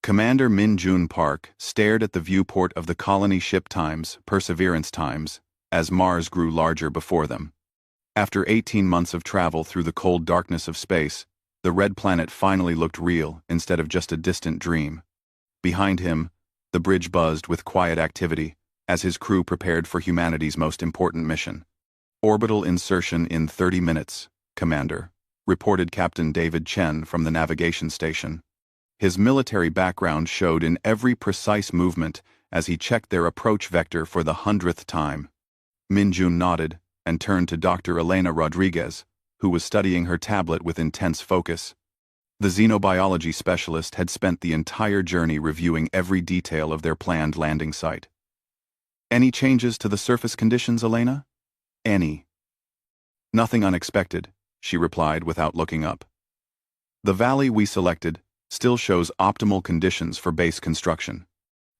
Commander Min Jun Park stared at the viewport of the colony ship times, Perseverance times, as Mars grew larger before them. After 18 months of travel through the cold darkness of space, the red planet finally looked real instead of just a distant dream. Behind him, the bridge buzzed with quiet activity as his crew prepared for humanity's most important mission. Orbital insertion in 30 minutes, Commander, reported Captain David Chen from the navigation station. His military background showed in every precise movement as he checked their approach vector for the 100th time. Min Jun nodded and turned to Dr. Elena Rodriguez, who was studying her tablet with intense focus. The xenobiology specialist had spent the entire journey reviewing every detail of their planned landing site. "Any changes to the surface conditions, Elena?" "Any." "Nothing unexpected," she replied without looking up. "The valley we selected still shows optimal conditions for base construction.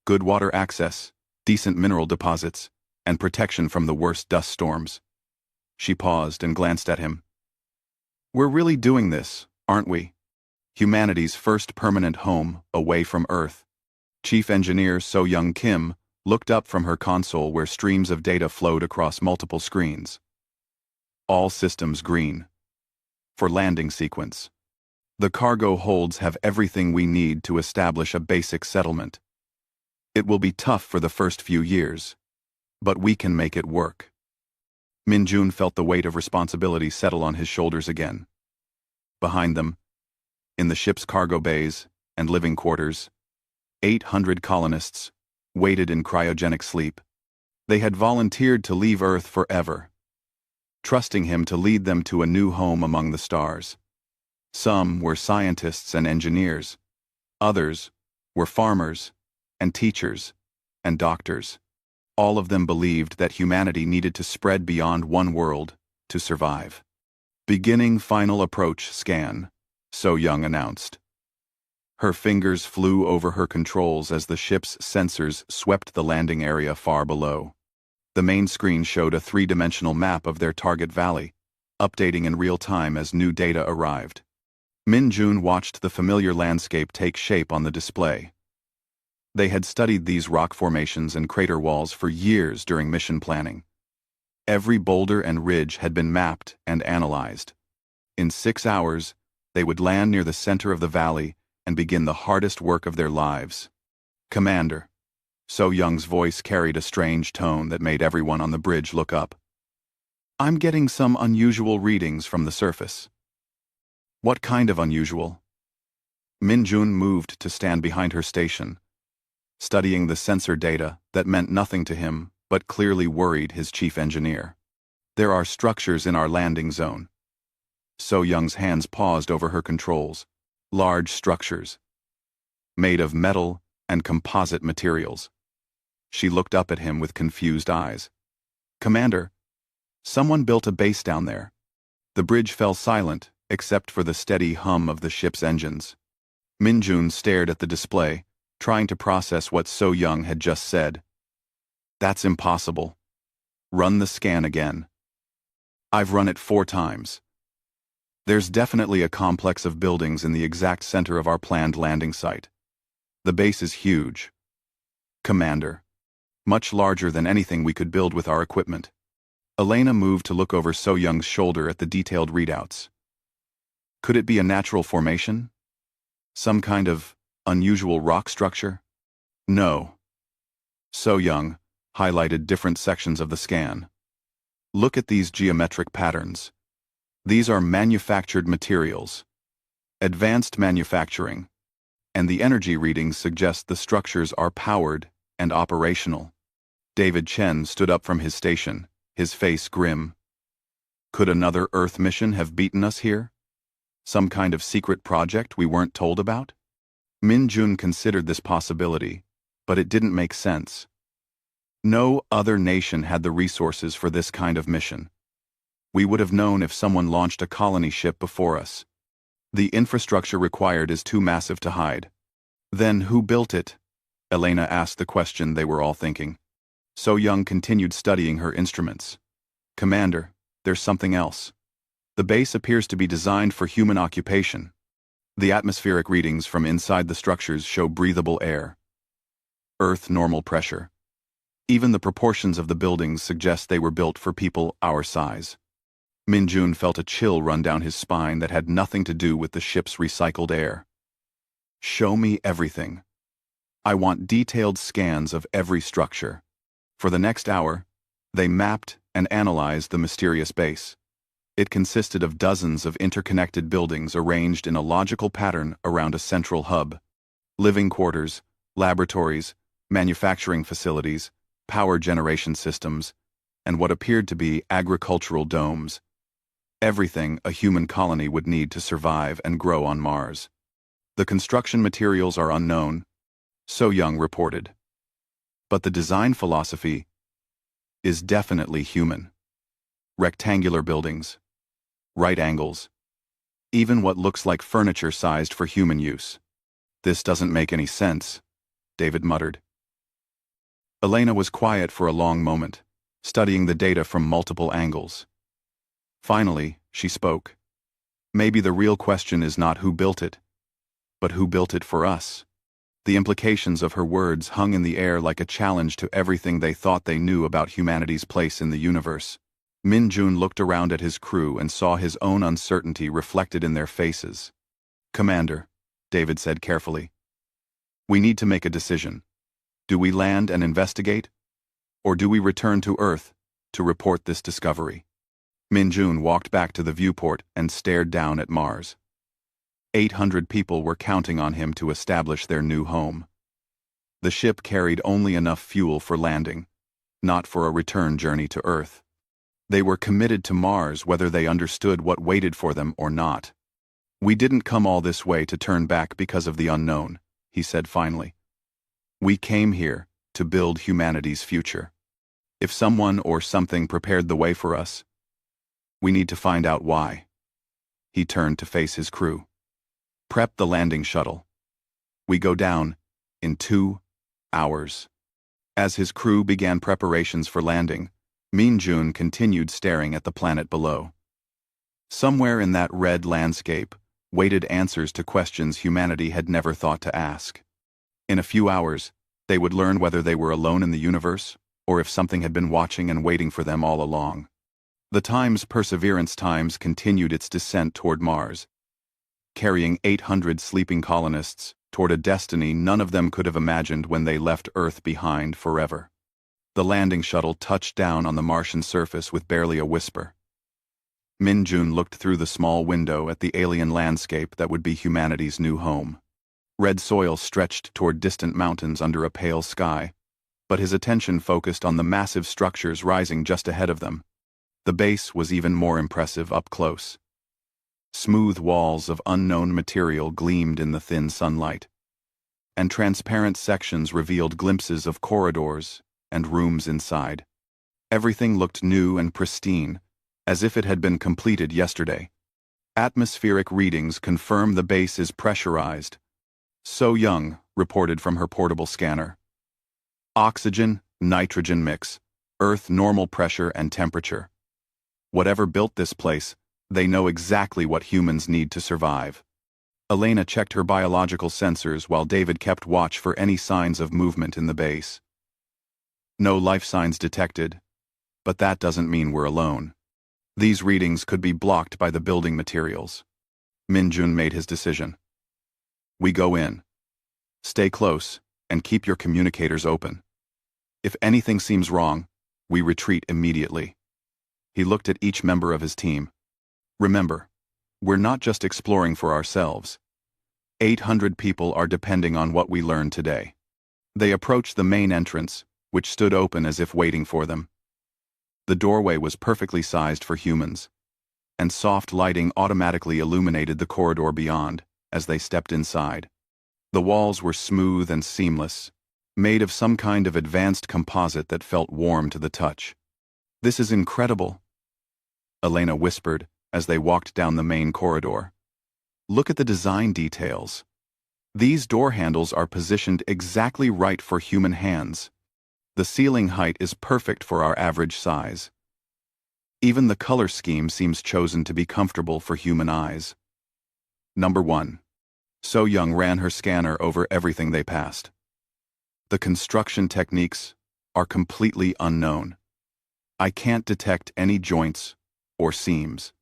Good water access, decent mineral deposits, and protection from the worst dust storms." She paused and glanced at him. "We're really doing this, aren't we? Humanity's first permanent home away from Earth." Chief Engineer So-Young Kim looked up from her console where streams of data flowed across multiple screens. "All systems green. For landing sequence. The cargo holds have everything we need to establish a basic settlement. It will be tough for the first few years, but we can make it work." Min Jun felt the weight of responsibility settle on his shoulders again. Behind them, in the ship's cargo bays and living quarters, 800 colonists waited in cryogenic sleep. They had volunteered to leave Earth forever, trusting him to lead them to a new home among the stars. Some were scientists and engineers. Others were farmers and teachers and doctors. All of them believed that humanity needed to spread beyond one world to survive. "Beginning final approach scan," So-Young announced. Her fingers flew over her controls as the ship's sensors swept the landing area far below. The main screen showed a three-dimensional map of their target valley, updating in real time as new data arrived. Min Jun watched the familiar landscape take shape on the display. They had studied these rock formations and crater walls for years during mission planning. Every boulder and ridge had been mapped and analyzed. In 6 hours, they would land near the center of the valley and begin the hardest work of their lives. "Commander." So-Young's voice carried a strange tone that made everyone on the bridge look up. "I'm getting some unusual readings from the surface." "What kind of unusual?" Min Jun moved to stand behind her station, studying the sensor data that meant nothing to him but clearly worried his chief engineer. "There are structures in our landing zone." So-Young's hands paused over her controls. "Large structures, made of metal and composite materials." She looked up at him with confused eyes. "Commander, someone built a base down there." The bridge fell silent, except for the steady hum of the ship's engines. Min Jun stared at the display, trying to process what So-Young had just said. "That's impossible. Run the scan again." "I've run it 4 times. There's definitely a complex of buildings in the exact center of our planned landing site. The base is huge, Commander. Much larger than anything we could build with our equipment." Elena moved to look over So-Young's shoulder at the detailed readouts. "Could it be a natural formation? Some kind of unusual rock structure?" "No." So-Young highlighted different sections of the scan. "Look at these geometric patterns. These are manufactured materials. Advanced manufacturing. And the energy readings suggest the structures are powered and operational." David Chen stood up from his station, his face grim. "Could another Earth mission have beaten us here? Some kind of secret project we weren't told about?" Min Jun considered this possibility, but it didn't make sense. No other nation had the resources for this kind of mission. We would have known if someone launched a colony ship before us. The infrastructure required is too massive to hide. "Then who built it?" Elena asked the question they were all thinking. So-Young continued studying her instruments. "Commander, there's something else. The base appears to be designed for human occupation. The atmospheric readings from inside the structures show breathable air. Earth normal pressure. Even the proportions of the buildings suggest they were built for people our size. Min-jun felt a chill run down his spine that had nothing to do with the ship's recycled air. Show me everything. I want detailed scans of every structure. For the next hour, they mapped and analyzed the mysterious base. It consisted of dozens of interconnected buildings arranged in a logical pattern around a central hub. Living quarters, laboratories, manufacturing facilities, power generation systems, and what appeared to be agricultural domes. Everything a human colony would need to survive and grow on Mars. The construction materials are unknown, So Young reported. But the design philosophy is definitely human. Rectangular buildings, right angles, even what looks like furniture sized for human use. This doesn't make any sense, David muttered. Elena was quiet for a long moment, studying the data from multiple angles. Finally, she spoke. Maybe the real question is not who built it, but who built it for us. The implications of her words hung in the air like a challenge to everything they thought they knew about humanity's place in the universe. Min-jun looked around at his crew and saw his own uncertainty reflected in their faces. "Commander," David said carefully, "we need to make a decision. Do we land and investigate, or do we return to Earth to report this discovery?" Min-jun walked back to the viewport and stared down at Mars. 800 people were counting on him to establish their new home. The ship carried only enough fuel for landing, not for a return journey to Earth. They were committed to Mars whether they understood what waited for them or not. "We didn't come all this way to turn back because of the unknown," he said finally. "We came here to build humanity's future. If someone or something prepared the way for us, we need to find out why." He turned to face his crew. "Prep the landing shuttle. We go down in 2 hours." As his crew began preparations for landing, Min-jun continued staring at the planet below. Somewhere in that red landscape waited answers to questions humanity had never thought to ask. In a few hours, they would learn whether they were alone in the universe, or if something had been watching and waiting for them all along. The Perseverance Times continued its descent toward Mars, carrying 800 sleeping colonists toward a destiny none of them could have imagined when they left Earth behind forever. The landing shuttle touched down on the Martian surface with barely a whisper. Min-jun looked through the small window at the alien landscape that would be humanity's new home. Red soil stretched toward distant mountains under a pale sky, but his attention focused on the massive structures rising just ahead of them. The base was even more impressive up close. Smooth walls of unknown material gleamed in the thin sunlight, and transparent sections revealed glimpses of corridors and rooms inside. Everything looked new and pristine, as if it had been completed yesterday. Atmospheric readings confirm the base is pressurized. So Young reported from her portable scanner. Oxygen, nitrogen mix, Earth normal pressure and temperature. Whatever built this place, they know exactly what humans need to survive. Elena checked her biological sensors while David kept watch for any signs of movement in the base. No life signs detected, but that doesn't mean we're alone. These readings could be blocked by the building materials. Min-jun made his decision. "We go in. Stay close, and keep your communicators open. If anything seems wrong, we retreat immediately." He looked at each member of his team. "Remember, we're not just exploring for ourselves. 800 people are depending on what we learn today." They approached the main entrance, which stood open as if waiting for them. The doorway was perfectly sized for humans, and soft lighting automatically illuminated the corridor beyond as they stepped inside. The walls were smooth and seamless, made of some kind of advanced composite that felt warm to the touch. "This is incredible," Elena whispered as they walked down the main corridor. "Look at the design details. These door handles are positioned exactly right for human hands. The ceiling height is perfect for our average size. Even the color scheme seems chosen to be comfortable for human eyes. Number 1. So Young ran her scanner over everything they passed. The construction techniques are completely unknown. I can't detect any joints or seams.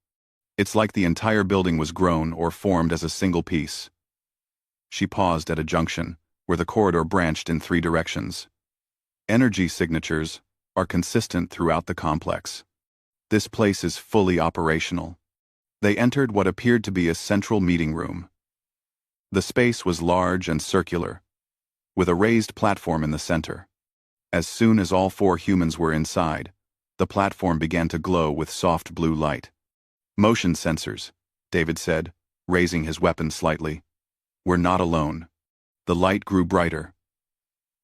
It's like the entire building was grown or formed as a single piece. She paused at a junction, where the corridor branched in 3 directions. Energy signatures are consistent throughout the complex. This place is fully operational. They entered what appeared to be a central meeting room. The space was large and circular, with a raised platform in the center. As soon as all 4 humans were inside, the platform began to glow with soft blue light. Motion sensors, David said, raising his weapon slightly. We're not alone. The light grew brighter,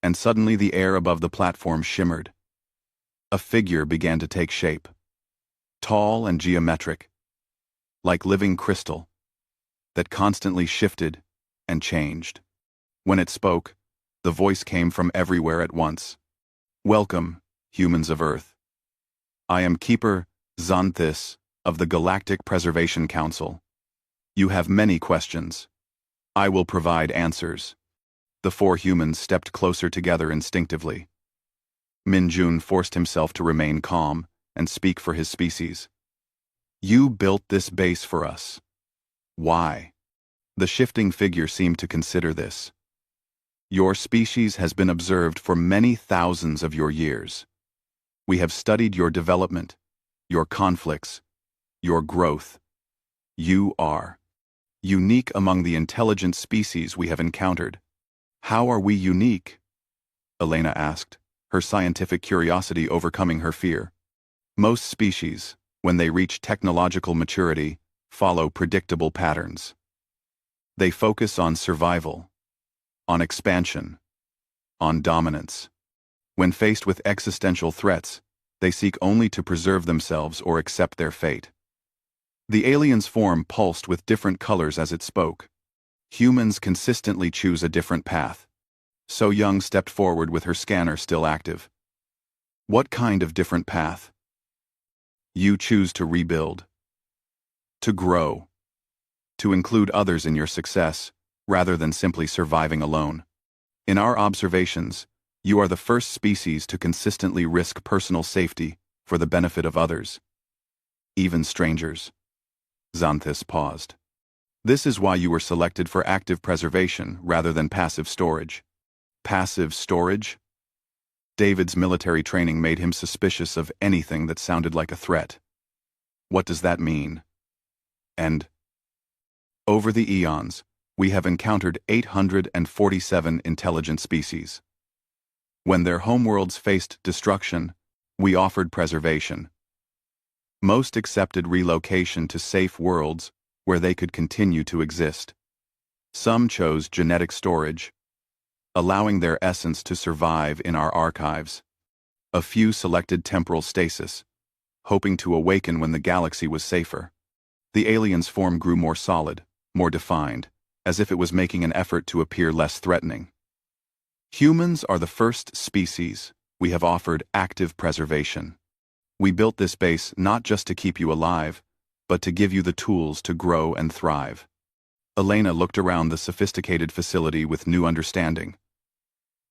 and suddenly the air above the platform shimmered. A figure began to take shape. Tall and geometric, like living crystal, that constantly shifted and changed. When it spoke, the voice came from everywhere at once. Welcome, humans of Earth. I am Keeper Xanthus of the Galactic Preservation Council. You have many questions. I will provide answers. The 4 humans stepped closer together instinctively. Min-Jun forced himself to remain calm and speak for his species. You built this base for us. Why? The shifting figure seemed to consider this. Your species has been observed for many thousands of your years. We have studied your development, your conflicts, your growth. You are unique among the intelligent species we have encountered. How are we unique? Elena asked, her scientific curiosity overcoming her fear. Most species, when they reach technological maturity, follow predictable patterns. They focus on survival, on expansion, on dominance. When faced with existential threats, they seek only to preserve themselves or accept their fate. The alien's form pulsed with different colors as it spoke. Humans consistently choose a different path. So Young stepped forward with her scanner still active. What kind of different path? You choose to rebuild, to grow, to include others in your success, rather than simply surviving alone. In our observations, you are the first species to consistently risk personal safety for the benefit of others, even strangers. Xanthus paused. This is why you were selected for active preservation rather than passive storage. Passive storage? David's military training made him suspicious of anything that sounded like a threat. What does that mean? And over the eons, we have encountered 847 intelligent species. When their homeworlds faced destruction, we offered preservation. Most accepted relocation to safe worlds where they could continue to exist. Some chose genetic storage, allowing their essence to survive in our archives. A few selected temporal stasis, hoping to awaken when the galaxy was safer. The alien's form grew more solid, more defined, as if it was making an effort to appear less threatening. Humans are the first species we have offered active preservation. We built this base not just to keep you alive, but to give you the tools to grow and thrive. Elena looked around the sophisticated facility with new understanding.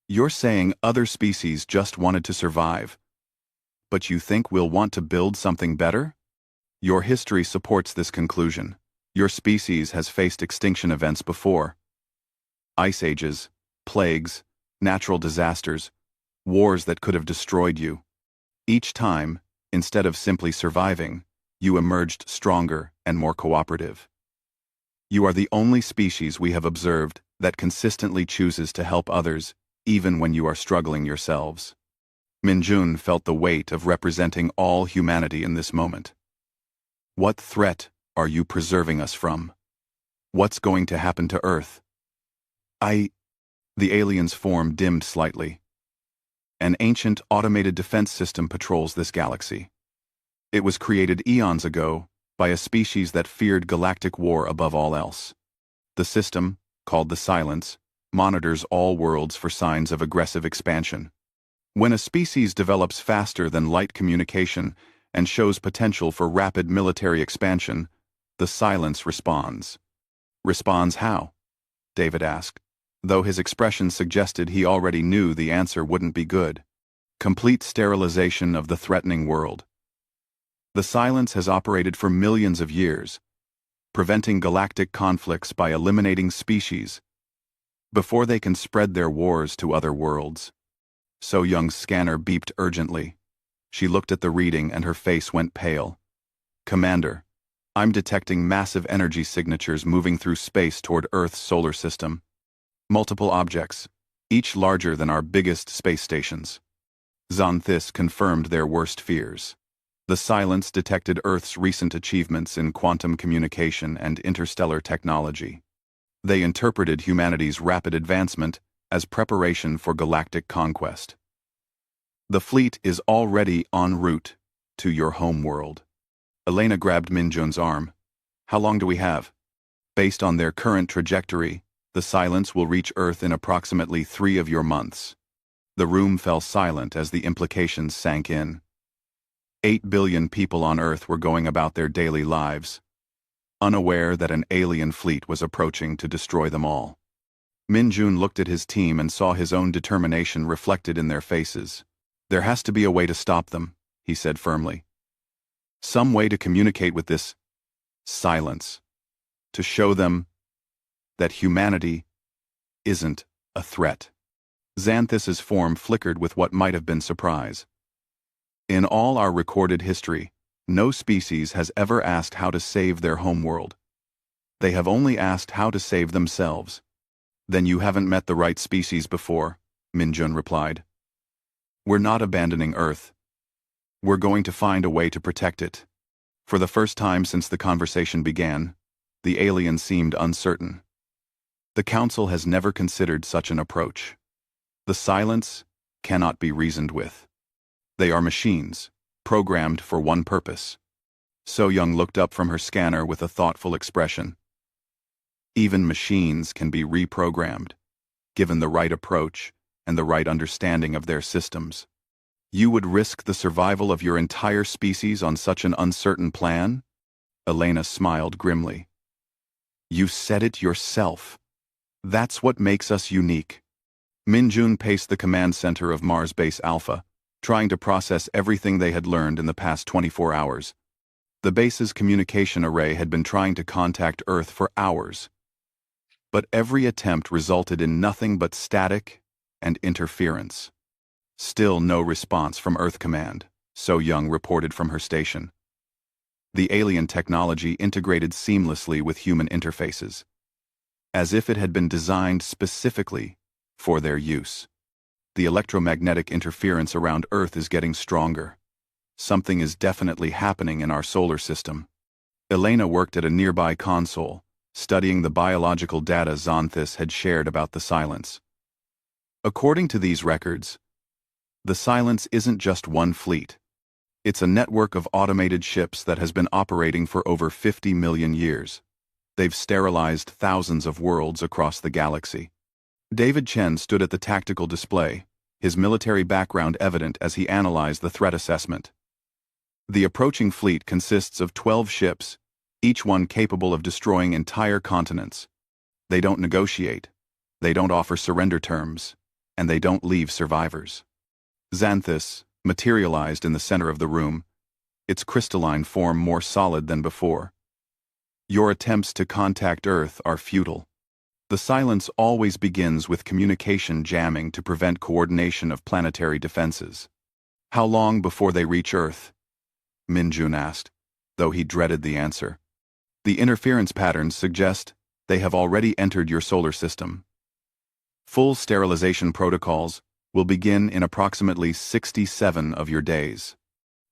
You're saying other species just wanted to survive, but you think we'll want to build something better? Your history supports this conclusion. Your species has faced extinction events before. Ice ages, plagues, natural disasters, wars that could have destroyed you. Each time, instead of simply surviving, you emerged stronger and more cooperative. You are the only species we have observed that consistently chooses to help others, even when you are struggling yourselves. Min-Jun felt the weight of representing all humanity in this moment. What threat are you preserving us from? What's going to happen to Earth? The alien's form dimmed slightly. An ancient automated defense system patrols this galaxy. It was created eons ago by a species that feared galactic war above all else. The system, called the Silence, monitors all worlds for signs of aggressive expansion. When a species develops faster than light communication and shows potential for rapid military expansion, the Silence responds. Responds how? David asked, though his expression suggested he already knew the answer wouldn't be good. Complete sterilization of the threatening world. The silence has operated for millions of years, preventing galactic conflicts by eliminating species before they can spread their wars to other worlds. So Young's scanner beeped urgently. She looked at the reading and her face went pale. Commander, I'm detecting massive energy signatures moving through space toward Earth's solar system. Multiple objects, each larger than our biggest space stations. Xanthis confirmed their worst fears. The silence detected Earth's recent achievements in quantum communication and interstellar technology. They interpreted humanity's rapid advancement as preparation for galactic conquest. The fleet is already en route to your homeworld. Elena grabbed Minjun's arm. How long do we have? Based on their current trajectory, the silence will reach Earth in approximately 3 of your months. The room fell silent as the implications sank in. 8 billion people on Earth were going about their daily lives, unaware that an alien fleet was approaching to destroy them all. Minjun looked at his team and saw his own determination reflected in their faces. There has to be a way to stop them, he said firmly. Some way to communicate with this silence, to show them that humanity isn't a threat. Xanthis's form flickered with what might have been surprise. In all our recorded history, no species has ever asked how to save their homeworld. They have only asked how to save themselves. Then you haven't met the right species before, Minjun replied. We're not abandoning Earth. We're going to find a way to protect it. For the first time since the conversation began, the alien seemed uncertain. The Council has never considered such an approach. The silence cannot be reasoned with. They are machines, programmed for one purpose. So Young looked up from her scanner with a thoughtful expression. Even machines can be reprogrammed, given the right approach and the right understanding of their systems. You would risk the survival of your entire species on such an uncertain plan? Elena smiled grimly. You said it yourself. That's what makes us unique. Minjun paced the command center of Mars Base Alpha, trying to process everything they had learned in the past 24 hours. The base's communication array had been trying to contact Earth for hours. But every attempt resulted in nothing but static and interference. Still no response from Earth Command, So Young reported from her station. The alien technology integrated seamlessly with human interfaces, as if it had been designed specifically for their use. The electromagnetic interference around Earth is getting stronger. Something is definitely happening in our solar system. Elena worked at a nearby console, studying the biological data Xanthis had shared about the silence. According to these records, the silence isn't just one fleet. It's a network of automated ships that has been operating for over 50 million years. They've sterilized thousands of worlds across the galaxy. David Chen stood at the tactical display, his military background evident as he analyzed the threat assessment. The approaching fleet consists of 12 ships, each one capable of destroying entire continents. They don't negotiate, they don't offer surrender terms, and they don't leave survivors. Xanthis materialized in the center of the room, its crystalline form more solid than before. Your attempts to contact Earth are futile. The silence always begins with communication jamming to prevent coordination of planetary defenses. How long before they reach Earth? Minjun asked, though he dreaded the answer. The interference patterns suggest they have already entered your solar system. Full sterilization protocols will begin in approximately 67 of your days.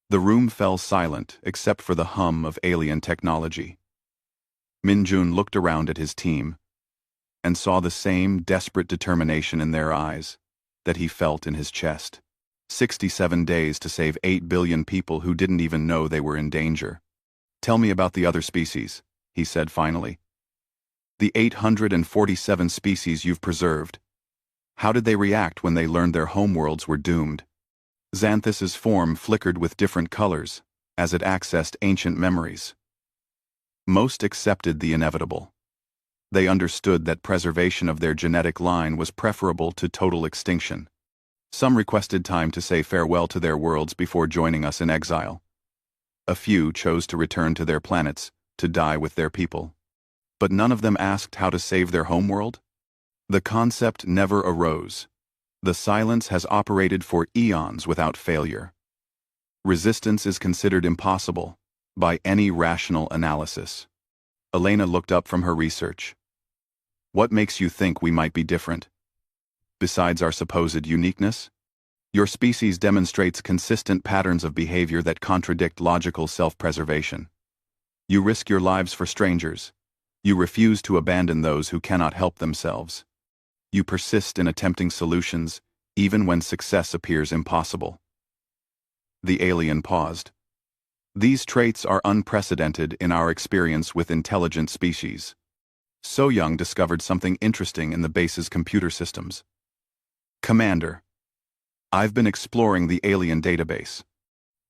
The room fell silent except for the hum of alien technology. Minjun looked around at his team and saw the same desperate determination in their eyes that he felt in his chest. 67 days to save 8 billion people who didn't even know they were in danger. Tell me about the other species, he said finally. The 847 species you've preserved. How did they react when they learned their homeworlds were doomed? Xanthis's form flickered with different colors as it accessed ancient memories. Most accepted the inevitable. They understood that preservation of their genetic line was preferable to total extinction. Some requested time to say farewell to their worlds before joining us in exile. A few chose to return to their planets, to die with their people. But none of them asked how to save their homeworld? The concept never arose. The silence has operated for eons without failure. Resistance is considered impossible by any rational analysis. Elena looked up from her research. What makes you think we might be different? Besides our supposed uniqueness? Your species demonstrates consistent patterns of behavior that contradict logical self-preservation. You risk your lives for strangers. You refuse to abandon those who cannot help themselves. You persist in attempting solutions, even when success appears impossible. The alien paused. These traits are unprecedented in our experience with intelligent species. So Young discovered something interesting in the base's computer systems. Commander, I've been exploring the alien database.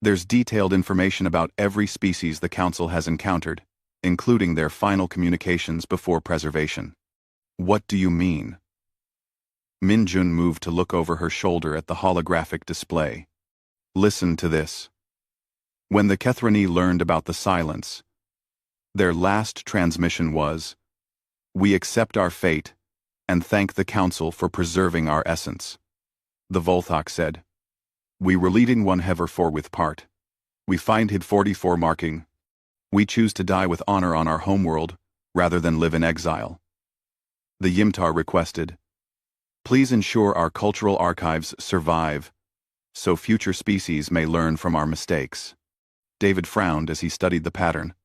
There's detailed information about every species the Council has encountered, including their final communications before preservation. What do you mean? Min-jun moved to look over her shoulder at the holographic display. Listen to this. When the Kethrani learned about the silence, their last transmission was, "We accept our fate, and thank the Council for preserving our essence." The Volthok said, "We were leading one Hever for with part. We find Hid 44 marking. We choose to die with honor on our homeworld, rather than live in exile." The Yimtar requested, "Please ensure our cultural archives survive, so future species may learn from our mistakes." David frowned as he studied the pattern.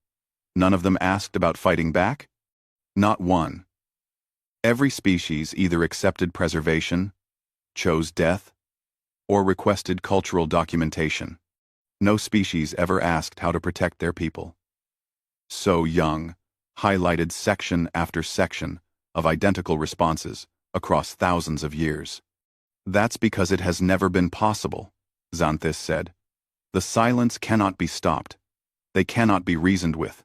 None of them asked about fighting back? Not one. Every species either accepted preservation, chose death, or requested cultural documentation. No species ever asked how to protect their people. So Young highlighted section after section of identical responses across thousands of years. "That's because it has never been possible," Xanthus said. "The silence cannot be stopped. They cannot be reasoned with.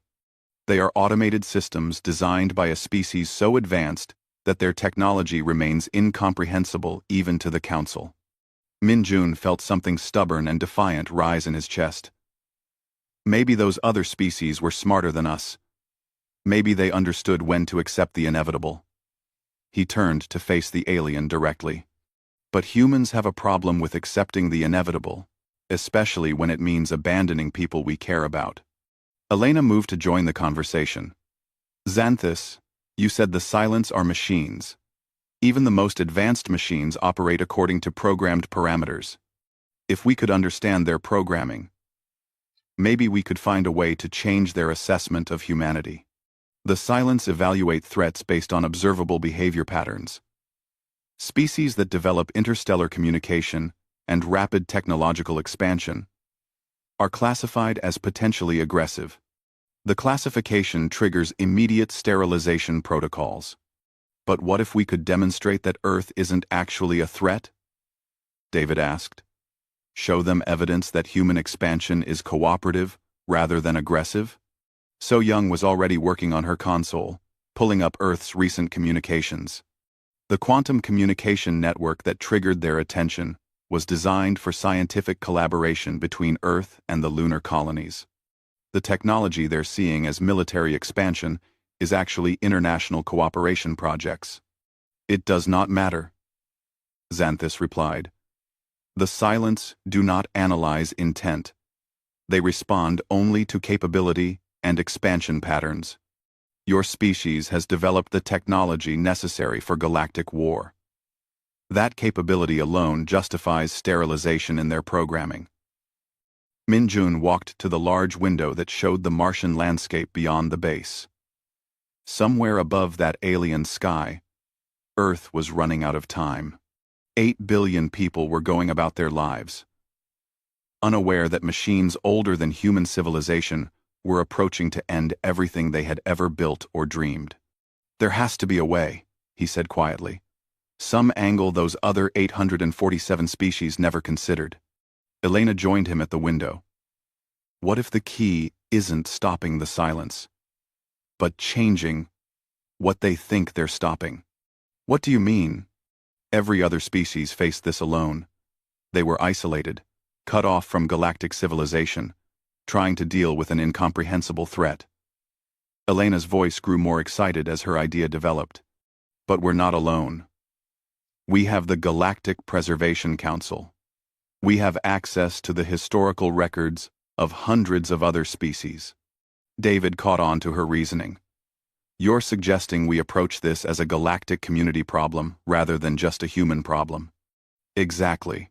They are automated systems designed by a species so advanced that their technology remains incomprehensible even to the Council." Min-jun felt something stubborn and defiant rise in his chest. Maybe those other species were smarter than us. Maybe they understood when to accept the inevitable. He turned to face the alien directly. But humans have a problem with accepting the inevitable, especially when it means abandoning people we care about. Elena moved to join the conversation. "Xanthus, you said the silence are machines. Even the most advanced machines operate according to programmed parameters. If we could understand their programming, maybe we could find a way to change their assessment of humanity. The silence evaluate threats based on observable behavior patterns. Species that develop interstellar communication and rapid technological expansion are classified as potentially aggressive. The classification triggers immediate sterilization protocols. But what if we could demonstrate that Earth isn't actually a threat?" David asked. "Show them evidence that human expansion is cooperative rather than aggressive?" So Young was already working on her console, pulling up Earth's recent communications. The quantum communication network that triggered their attention was designed for scientific collaboration between Earth and the lunar colonies. The technology they're seeing as military expansion is actually international cooperation projects. "It does not matter," Xanthus replied. "The silence do not analyze intent. They respond only to capability and expansion patterns. Your species has developed the technology necessary for galactic war. That capability alone justifies sterilization in their programming." Min-jun walked to the large window that showed the Martian landscape beyond the base. Somewhere above that alien sky, Earth was running out of time. 8 billion people were going about their lives, unaware that machines older than human civilization were approaching to end everything they had ever built or dreamed. "There has to be a way," he said quietly. "Some angle those other 847 species never considered." Elena joined him at the window. "What if the key isn't stopping the silence, but changing what they think they're stopping. What do you mean? Every other species faced this alone. They were isolated, cut off from galactic civilization, trying to deal with an incomprehensible threat. Elena's voice grew more excited as her idea developed. But we're not alone. We have the Galactic Preservation Council. We have access to the historical records of hundreds of other species. David caught on to her reasoning. You're suggesting we approach this as a galactic community problem rather than just a human problem. Exactly.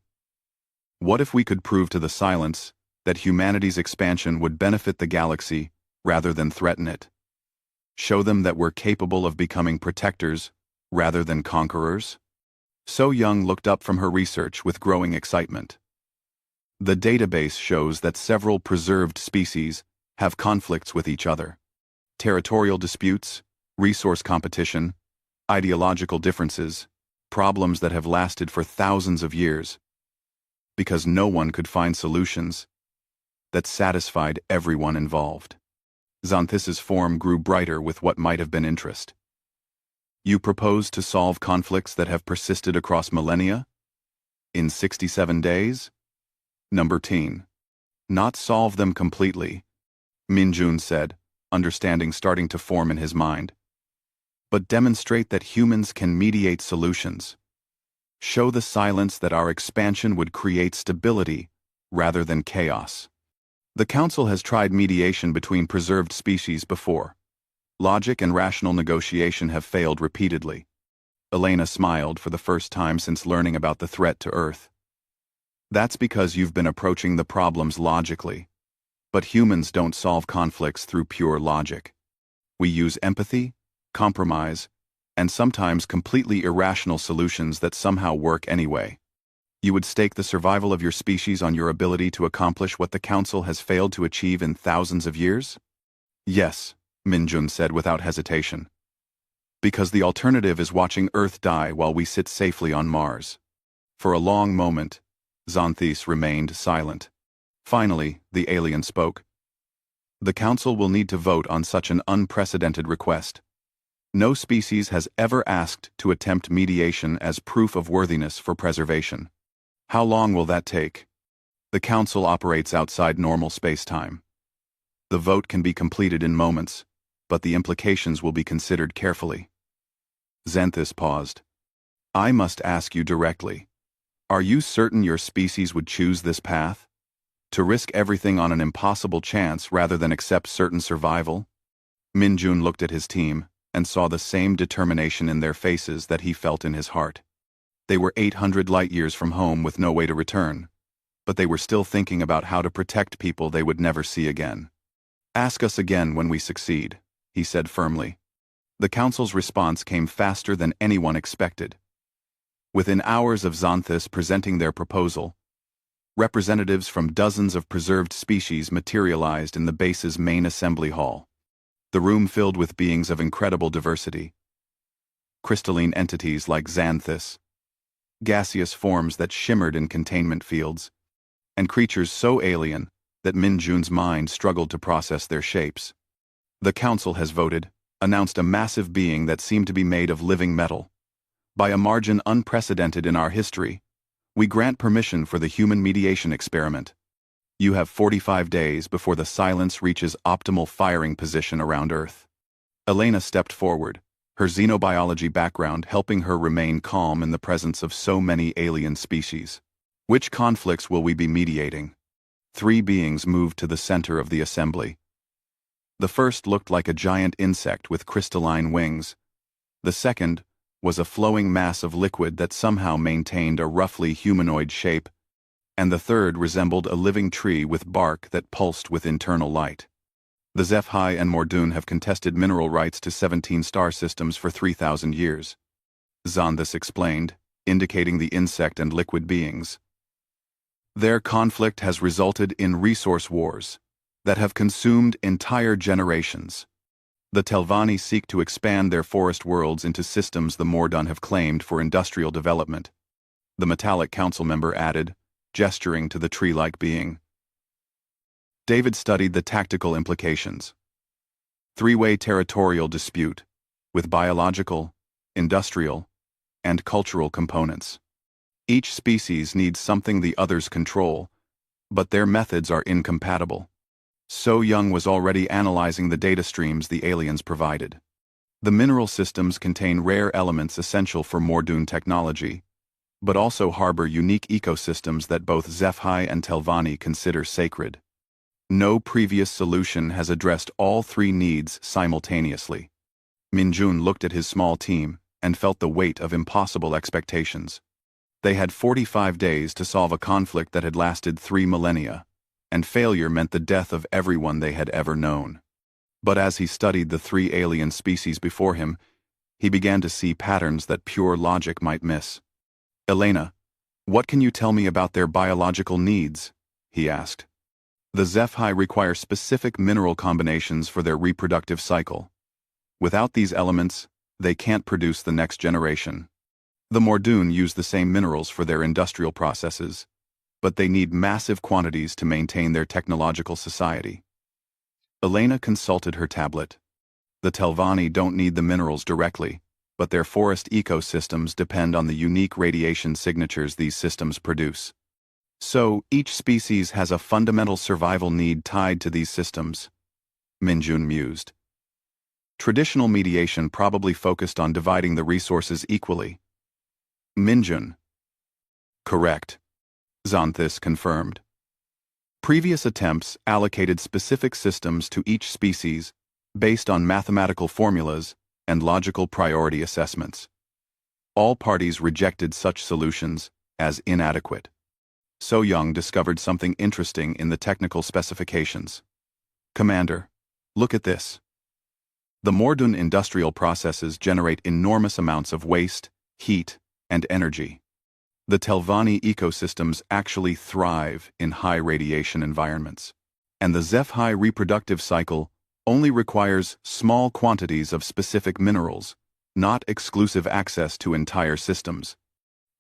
What if we could prove to the Silence that humanity's expansion would benefit the galaxy rather than threaten it? Show them that we're capable of becoming protectors rather than conquerors? So Young looked up from her research with growing excitement. The database shows that several preserved species have conflicts with each other. Territorial disputes, resource competition, ideological differences, problems that have lasted for thousands of years, because no one could find solutions that satisfied everyone involved. Xanthus's form grew brighter with what might have been interest. You propose to solve conflicts that have persisted across millennia? In 67 days? Number 10. Not solve them completely, Minjun said, understanding starting to form in his mind. But demonstrate that humans can mediate solutions. Show the Silence that our expansion would create stability rather than chaos. The Council has tried mediation between preserved species before. Logic and rational negotiation have failed repeatedly. Elena smiled for the first time since learning about the threat to Earth. That's because you've been approaching the problems logically. But humans don't solve conflicts through pure logic. We use empathy, compromise, and sometimes completely irrational solutions that somehow work anyway. You would stake the survival of your species on your ability to accomplish what the Council has failed to achieve in thousands of years? Yes, Minjun said without hesitation. Because the alternative is watching Earth die while we sit safely on Mars. For a long moment, Xanthus remained silent. Finally, the alien spoke. The Council will need to vote on such an unprecedented request. No species has ever asked to attempt mediation as proof of worthiness for preservation. How long will that take? The Council operates outside normal space-time. The vote can be completed in moments, but the implications will be considered carefully. Xanthus paused. I must ask you directly. Are you certain your species would choose this path? To risk everything on an impossible chance rather than accept certain survival? Minjun looked at his team and saw the same determination in their faces that he felt in his heart. They were 800 light-years from home with no way to return, but they were still thinking about how to protect people they would never see again. Ask us again when we succeed, he said firmly. The Council's response came faster than anyone expected. Within hours of Xanthus presenting their proposal, representatives from dozens of preserved species materialized in the base's main assembly hall. The room filled with beings of incredible diversity. Crystalline entities like Xanthus, gaseous forms that shimmered in containment fields, and creatures so alien that Minjun's mind struggled to process their shapes. The Council has voted, announced a massive being that seemed to be made of living metal. By a margin unprecedented in our history, we grant permission for the human mediation experiment. You have 45 days before the Silence reaches optimal firing position around Earth. Elena stepped forward, her xenobiology background helping her remain calm in the presence of so many alien species. Which conflicts will we be mediating? 3 beings moved to the center of the assembly. The first looked like a giant insect with crystalline wings. The second was a flowing mass of liquid that somehow maintained a roughly humanoid shape, and the third resembled a living tree with bark that pulsed with internal light. The HFY and Mordun have contested mineral rights to 17 star systems for 3,000 years. Xanthus explained, indicating the insect and liquid beings. Their conflict has resulted in resource wars that have consumed entire generations. The Telvanni seek to expand their forest worlds into systems the Mordun have claimed for industrial development. The metallic council member added, gesturing to the tree-like being. David studied the tactical implications. 3-way territorial dispute. with biological, industrial, and cultural components. Each species needs something the others control, but their methods are incompatible. So Young was already analyzing the data streams the aliens provided. The mineral systems contain rare elements essential for Mordoon technology, but also harbor unique ecosystems that both HFY and Telvanni consider sacred. No previous solution has addressed all three needs simultaneously. Minjun looked at his small team and felt the weight of impossible expectations. They had 45 days to solve a conflict that had lasted 3 millennia, and failure meant the death of everyone they had ever known. But as he studied the 3 alien species before him, he began to see patterns that pure logic might miss. "Elena, what can you tell me about their biological needs?" he asked. The HFY require specific mineral combinations for their reproductive cycle. Without these elements, they can't produce the next generation. The Mordoon use the same minerals for their industrial processes, but they need massive quantities to maintain their technological society. Elena consulted her tablet. The Telvanni don't need the minerals directly, but their forest ecosystems depend on the unique radiation signatures these systems produce. So, each species has a fundamental survival need tied to these systems, Minjun mused. Traditional mediation probably focused on dividing the resources equally. Minjun. Correct, Xanthus confirmed. Previous attempts allocated specific systems to each species based on mathematical formulas and logical priority assessments. All parties rejected such solutions as inadequate. So Young discovered something interesting in the technical specifications. "Commander, look at this. The Mordoon industrial processes generate enormous amounts of waste, heat, and energy. The Telvanni ecosystems actually thrive in high radiation environments. And the HFY reproductive cycle only requires small quantities of specific minerals, not exclusive access to entire systems.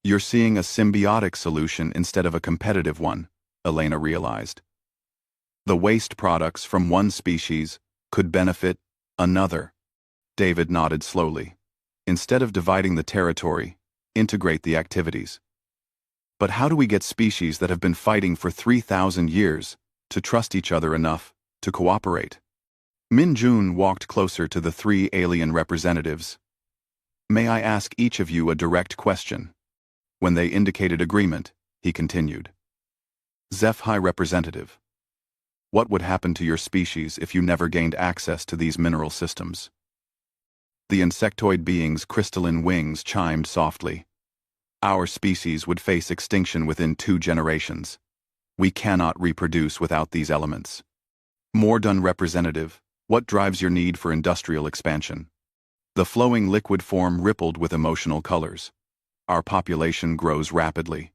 You're seeing a symbiotic solution instead of a competitive one," Elena realized. The waste products from one species could benefit another. David nodded slowly. Instead of dividing the territory, integrate the activities. But how do we get species that have been fighting for 3,000 years to trust each other enough to cooperate? Minjun walked closer to the 3 alien representatives. "May I ask each of you a direct question?" When they indicated agreement, he continued. "HFY representative, what would happen to your species if you never gained access to these mineral systems?" The insectoid being's crystalline wings chimed softly. "Our species would face extinction within 2 generations. We cannot reproduce without these elements." Mordoon representative, what drives your need for industrial expansion? The flowing liquid form rippled with emotional colors. "Our population grows rapidly.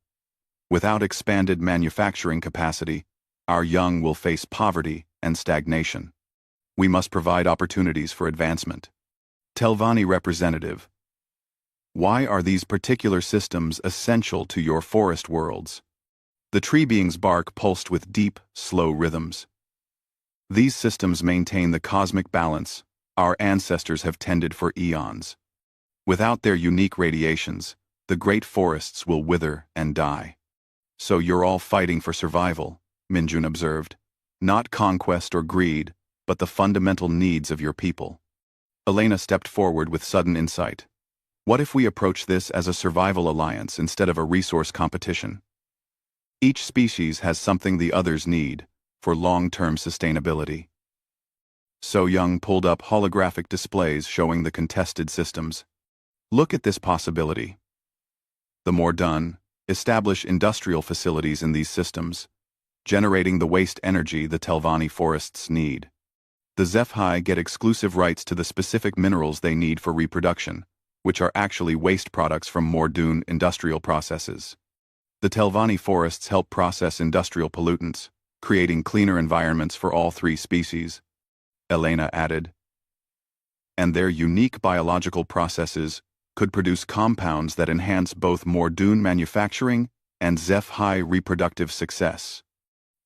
Without expanded manufacturing capacity, our young will face poverty and stagnation. We must provide opportunities for advancement." Telvanni representative, why are these particular systems essential to your forest worlds? The tree being's bark pulsed with deep, slow rhythms. These systems maintain the cosmic balance our ancestors have tended for eons. Without their unique radiations, the great forests will wither and die. "So you're all fighting for survival," Minjun observed. "Not conquest or greed, but the fundamental needs of your people." Elena stepped forward with sudden insight. "What if we approach this as a survival alliance instead of a resource competition? Each species has something the others need for long-term sustainability." So Young pulled up holographic displays showing the contested systems. "Look at this possibility. The Mordoon establish industrial facilities in these systems, generating the waste energy the Telvanni forests need. The HFY get exclusive rights to the specific minerals they need for reproduction, which are actually waste products from Mordoon industrial processes. The Telvanni forests help process industrial pollutants, creating cleaner environments for all 3 species," Elena added. "And their unique biological processes could produce compounds that enhance both Mordoon manufacturing and HFY reproductive success."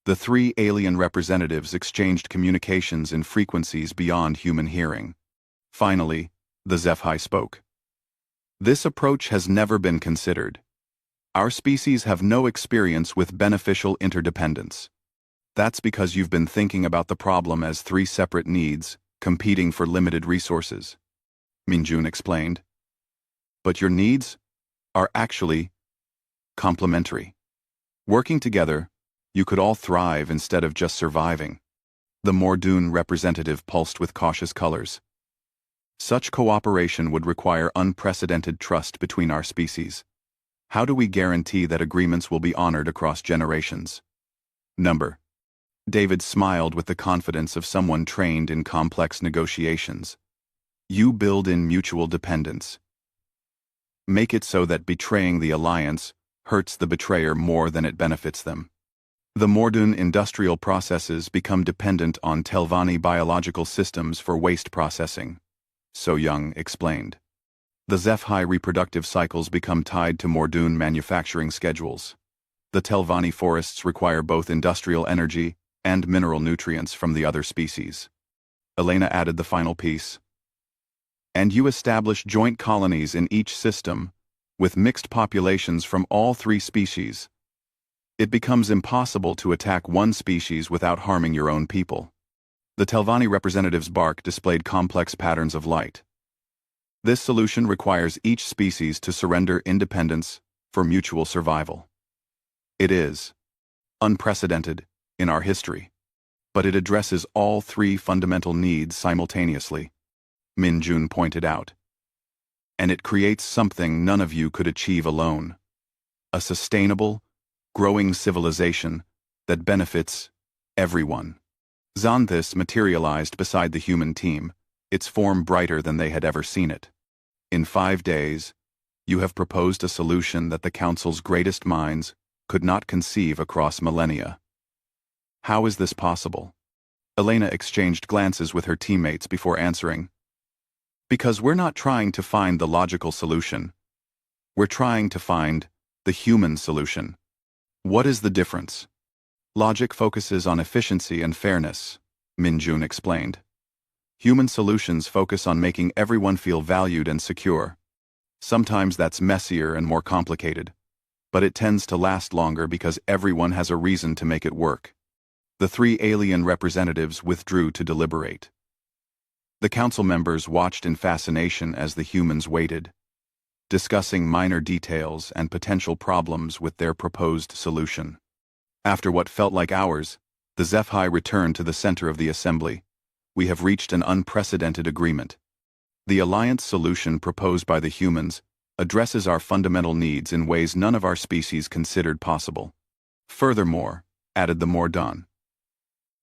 The 3 alien representatives exchanged communications in frequencies beyond human hearing. Finally, The HFY spoke. This approach has never been considered. Our species have no experience with beneficial interdependence. That's because you've been thinking about the problem as three separate needs, competing for limited resources. Minjun explained. But your needs are actually complementary. Working together, you could all thrive instead of just surviving. The Mordoon representative pulsed with cautious colors. Such cooperation would require unprecedented trust between our species. How do we guarantee that agreements will be honored across generations? Number. David smiled with the confidence of someone trained in complex negotiations. You build in mutual dependence. Make it so that betraying the alliance hurts the betrayer more than it benefits them. The Mordoon industrial processes become dependent on Telvanni biological systems for waste processing, So Young explained. The HFY reproductive cycles become tied to Mordoon manufacturing schedules. The Telvanni forests require both industrial energy and mineral nutrients from the other species. Elena added the final piece. And you establish joint colonies in each system, with mixed populations from all three species. It becomes impossible to attack one species without harming your own people. The Telvanni representative's bark displayed complex patterns of light. This solution requires each species to surrender independence for mutual survival. It is unprecedented in our history, but it addresses all three fundamental needs simultaneously, Minjun pointed out. And it creates something none of you could achieve alone. A sustainable, growing civilization that benefits everyone. Xanthus materialized beside the human team, its form brighter than they had ever seen it. In 5 days, you have proposed a solution that the Council's greatest minds could not conceive across millennia. How is this possible? Elena exchanged glances with her teammates before answering. Because we're not trying to find the logical solution. We're trying to find the human solution. What is the difference? Logic focuses on efficiency and fairness, Minjun explained. Human solutions focus on making everyone feel valued and secure. Sometimes that's messier and more complicated, but it tends to last longer because everyone has a reason to make it work. The three alien representatives withdrew to deliberate. The council members watched in fascination as the humans waited, discussing minor details and potential problems with their proposed solution. After what felt like hours, the HFY returned to the center of the assembly. We have reached an unprecedented agreement. The alliance solution proposed by the humans addresses our fundamental needs in ways none of our species considered possible. Furthermore, added the Mordoon,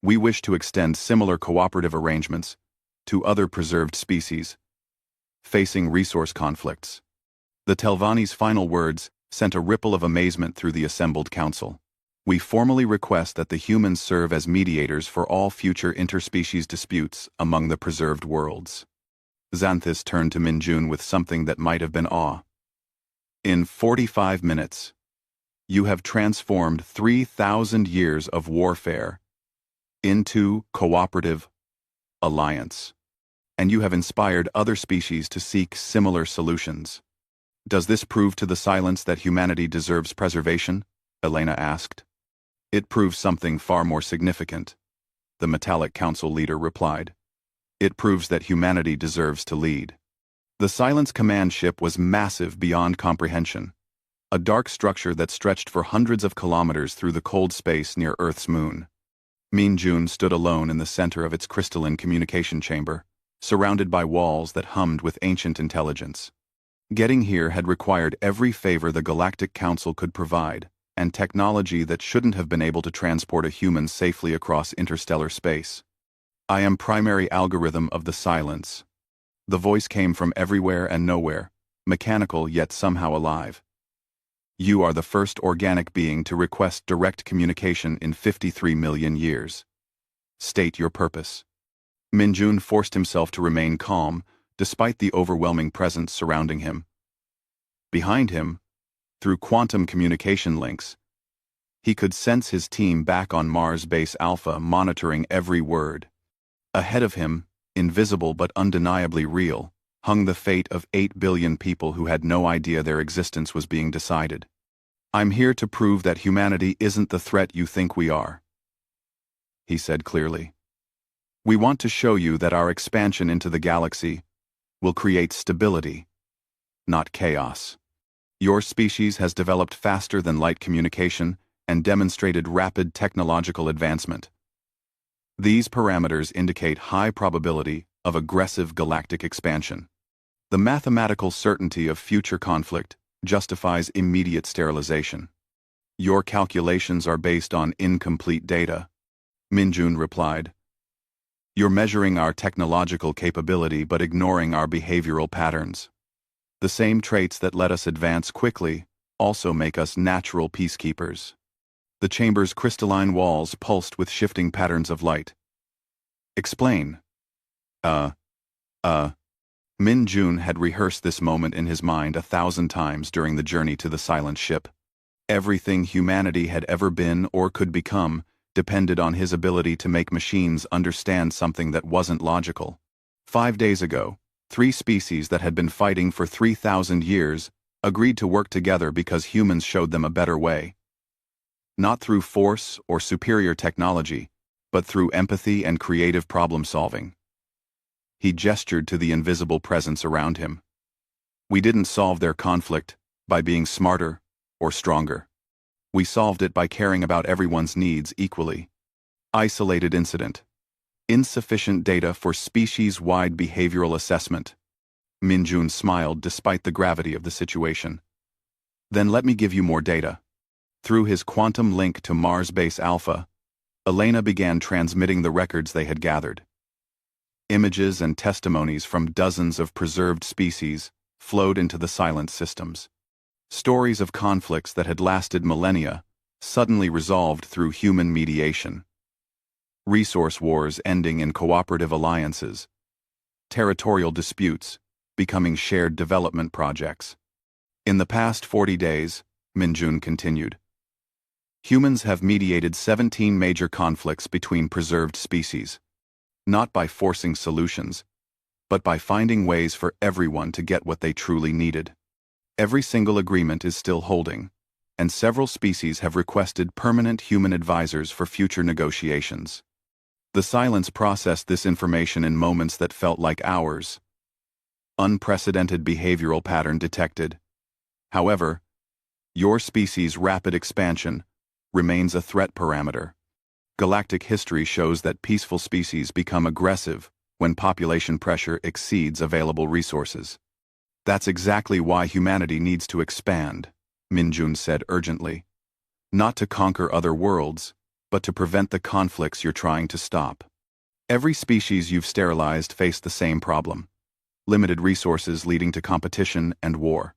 we wish to extend similar cooperative arrangements to other preserved species facing resource conflicts. The Telvanni's final words sent a ripple of amazement through the assembled council. We formally request that the humans serve as mediators for all future interspecies disputes among the preserved worlds. Xanthus turned to Minjun with something that might have been awe. In 45 minutes, you have transformed 3,000 years of warfare into cooperative alliance, and you have inspired other species to seek similar solutions. Does this prove to the silence that humanity deserves preservation? Elena asked. It proves something far more significant, the Metallic Council leader replied. It proves that humanity deserves to lead. The Silence command ship was massive beyond comprehension, a dark structure that stretched for hundreds of kilometers through the cold space near Earth's moon. Minjun stood alone in the center of its crystalline communication chamber, surrounded by walls that hummed with ancient intelligence. Getting here had required every favor the Galactic Council could provide, and technology that shouldn't have been able to transport a human safely across interstellar space. I am primary algorithm of the Silence. The voice came from everywhere and nowhere, mechanical yet somehow alive. You are the first organic being to request direct communication in 53 million years. State your purpose. Minjun forced himself to remain calm, despite the overwhelming presence surrounding him. Behind him, through quantum communication links, he could sense his team back on Mars Base Alpha monitoring every word. Ahead of him, invisible but undeniably real, hung the fate of 8 billion people who had no idea their existence was being decided. I'm here to prove that humanity isn't the threat you think we are, he said clearly. We want to show you that our expansion into the galaxy will create stability, not chaos. Your species has developed faster than light communication and demonstrated rapid technological advancement. These parameters indicate high probability of aggressive galactic expansion. The mathematical certainty of future conflict justifies immediate sterilization. Your calculations are based on incomplete data, Minjun replied. You're measuring our technological capability but ignoring our behavioral patterns. The same traits that let us advance quickly also make us natural peacekeepers. The chamber's crystalline walls pulsed with shifting patterns of light. Explain. Min Jun had rehearsed this moment in his mind 1,000 times during the journey to the silent ship. Everything humanity had ever been or could become depended on his ability to make machines understand something that wasn't logical. 5 days ago, 3 species that had been fighting for 3,000 years agreed to work together because humans showed them a better way. Not through force or superior technology, but through empathy and creative problem-solving. He gestured to the invisible presence around him. We didn't solve their conflict by being smarter or stronger. We solved it by caring about everyone's needs equally. Isolated incident. Insufficient data for species-wide behavioral assessment. Minjun smiled despite the gravity of the situation. Then let me give you more data. Through his quantum link to Mars Base Alpha, Elena began transmitting the records they had gathered. Images and testimonies from dozens of preserved species flowed into the silent systems. Stories of conflicts that had lasted millennia suddenly resolved through human mediation. Resource wars ending in cooperative alliances. Territorial disputes becoming shared development projects. In the past 40 days, Minjun continued, humans have mediated 17 major conflicts between preserved species. Not by forcing solutions, but by finding ways for everyone to get what they truly needed. Every single agreement is still holding, and several species have requested permanent human advisors for future negotiations. The silence processed this information in moments that felt like hours. Unprecedented behavioral pattern detected. However, your species' rapid expansion remains a threat parameter. Galactic history shows that peaceful species become aggressive when population pressure exceeds available resources. That's exactly why humanity needs to expand, Minjun said urgently. Not to conquer other worlds, but to prevent the conflicts you're trying to stop. Every species you've sterilized faced the same problem. Limited resources leading to competition and war.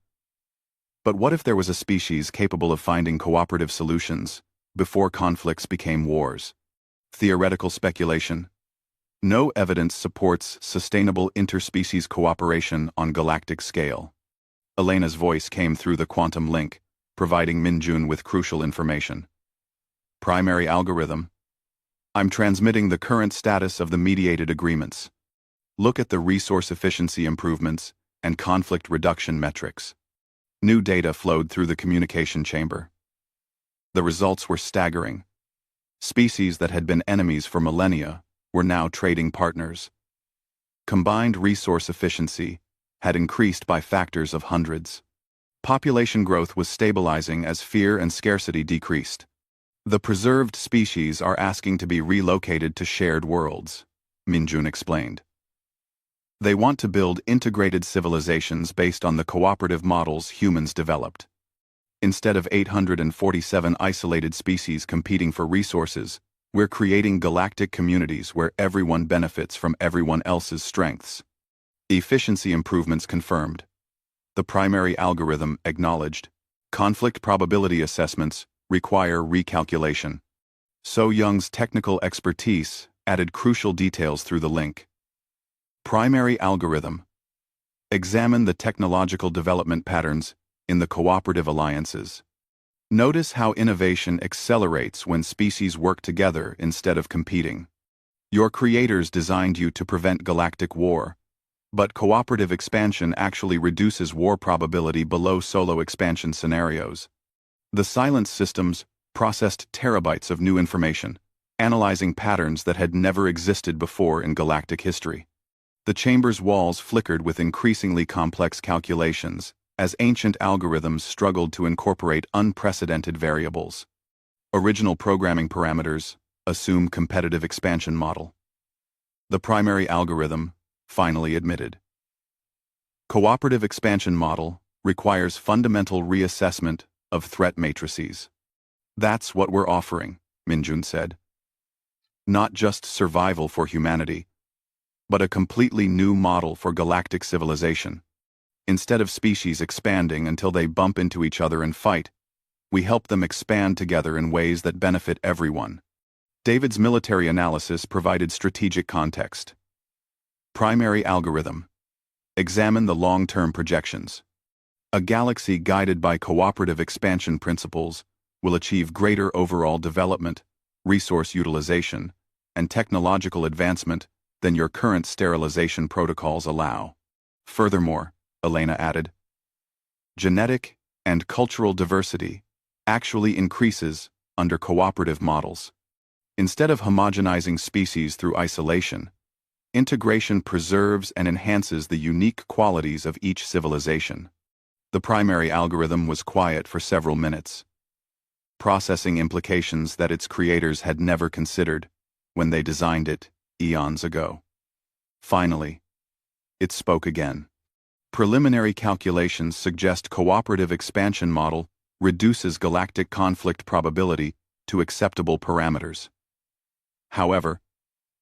But what if there was a species capable of finding cooperative solutions before conflicts became wars? Theoretical speculation. No evidence supports sustainable interspecies cooperation on galactic scale. Elena's voice came through the quantum link, providing Minjun with crucial information. Primary algorithm. I'm transmitting the current status of the mediated agreements. Look at the resource efficiency improvements and conflict reduction metrics. New data flowed through the communication chamber. The results were staggering. Species that had been enemies for millennia were now trading partners. Combined resource efficiency had increased by factors of hundreds. Population growth was stabilizing as fear and scarcity decreased. The preserved species are asking to be relocated to shared worlds, Minjun explained. They want to build integrated civilizations based on the cooperative models humans developed. Instead of 847 isolated species competing for resources, we're creating galactic communities where everyone benefits from everyone else's strengths. Efficiency improvements confirmed. The primary algorithm acknowledged. Conflict probability assessments require recalculation. So Young's technical expertise added crucial details through the link. Primary algorithm. Examine the technological development patterns in the cooperative alliances. Notice how innovation accelerates when species work together instead of competing. Your creators designed you to prevent galactic war, But cooperative expansion actually reduces war probability below solo expansion scenarios. The Silence systems processed terabytes of new information, analyzing patterns that had never existed before in galactic history. The chamber's walls flickered with increasingly complex calculations, as ancient algorithms struggled to incorporate unprecedented variables. Original programming parameters: assume competitive expansion model. The primary algorithm finally admitted. Cooperative expansion model requires fundamental reassessment of threat matrices. That's what we're offering, Minjun said. Not just survival for humanity, but a completely new model for galactic civilization. Instead of species expanding until they bump into each other and fight, we help them expand together in ways that benefit everyone. David's military analysis provided strategic context. Primary algorithm: examine the long-term projections. A galaxy guided by cooperative expansion principles will achieve greater overall development, resource utilization, and technological advancement than your current sterilization protocols allow. Furthermore, Elena added, genetic and cultural diversity actually increases under cooperative models. Instead of homogenizing species through isolation, integration preserves and enhances the unique qualities of each civilization. The primary algorithm was quiet for several minutes, processing implications that its creators had never considered when they designed it eons ago. Finally, it spoke again. Preliminary calculations suggest cooperative expansion model reduces galactic conflict probability to acceptable parameters. However,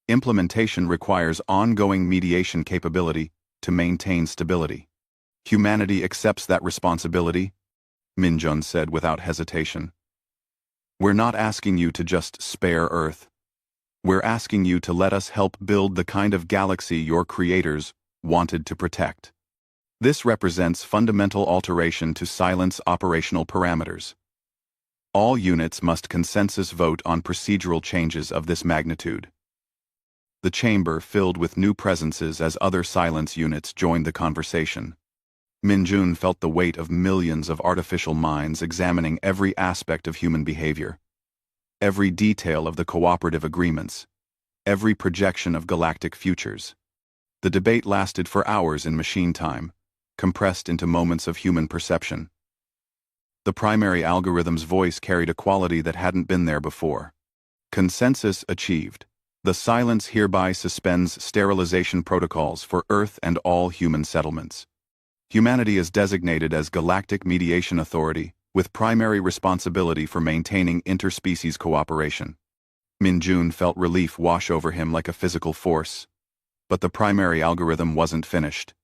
implementation requires ongoing mediation capability to maintain stability. Humanity accepts that responsibility, Minjun said without hesitation. We're not asking you to just spare Earth. We're asking you to let us help build the kind of galaxy your creators wanted to protect. This represents fundamental alteration to Silence operational parameters. All units must consensus vote on procedural changes of this magnitude. The chamber filled with new presences as other Silence units joined the conversation. Minjun felt the weight of millions of artificial minds examining every aspect of human behavior, every detail of the cooperative agreements, every projection of galactic futures. The debate lasted for hours in machine time, compressed into moments of human perception. The primary algorithm's voice carried a quality that hadn't been there before. Consensus achieved. The Silence hereby suspends sterilization protocols for Earth and all human settlements. Humanity is designated as Galactic Mediation Authority, with primary responsibility for maintaining interspecies cooperation. Minjun felt relief wash over him like a physical force. But the primary algorithm wasn't finished.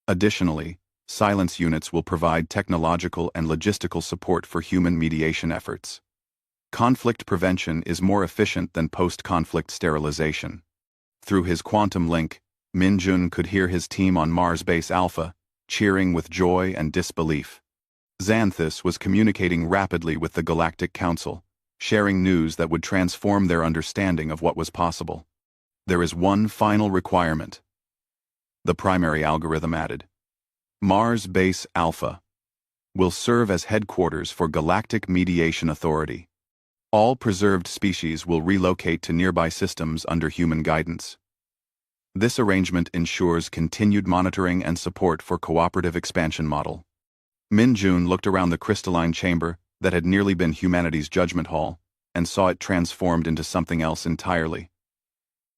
Additionally, Silence units will provide technological and logistical support for human mediation efforts. Conflict prevention is more efficient than post-conflict sterilization. Through his quantum link, Minjun could hear his team on Mars Base Alpha, cheering with joy and disbelief. Xanthus was communicating rapidly with the Galactic Council, sharing news that would transform their understanding of what was possible. There is one final requirement, the primary algorithm added. Mars Base Alpha will serve as headquarters for Galactic Mediation Authority. All preserved species will relocate to nearby systems under human guidance. This arrangement ensures continued monitoring and support for cooperative expansion model. Minjun looked around the crystalline chamber that had nearly been humanity's judgment hall and saw it transformed into something else entirely.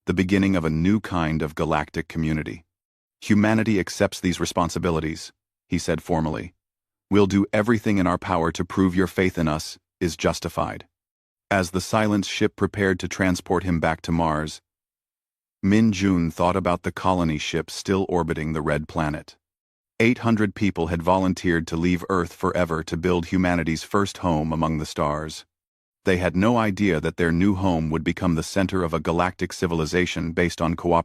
The beginning of a new kind of galactic community. Humanity accepts these responsibilities, he said formally. We'll do everything in our power to prove your faith in us is justified. As the Silence ship prepared to transport him back to Mars, Minjun thought about the colony ship still orbiting the red planet. 800 people had volunteered to leave Earth forever to build humanity's first home among the stars. They had no idea that their new home would become the center of a galactic civilization based on cooperation.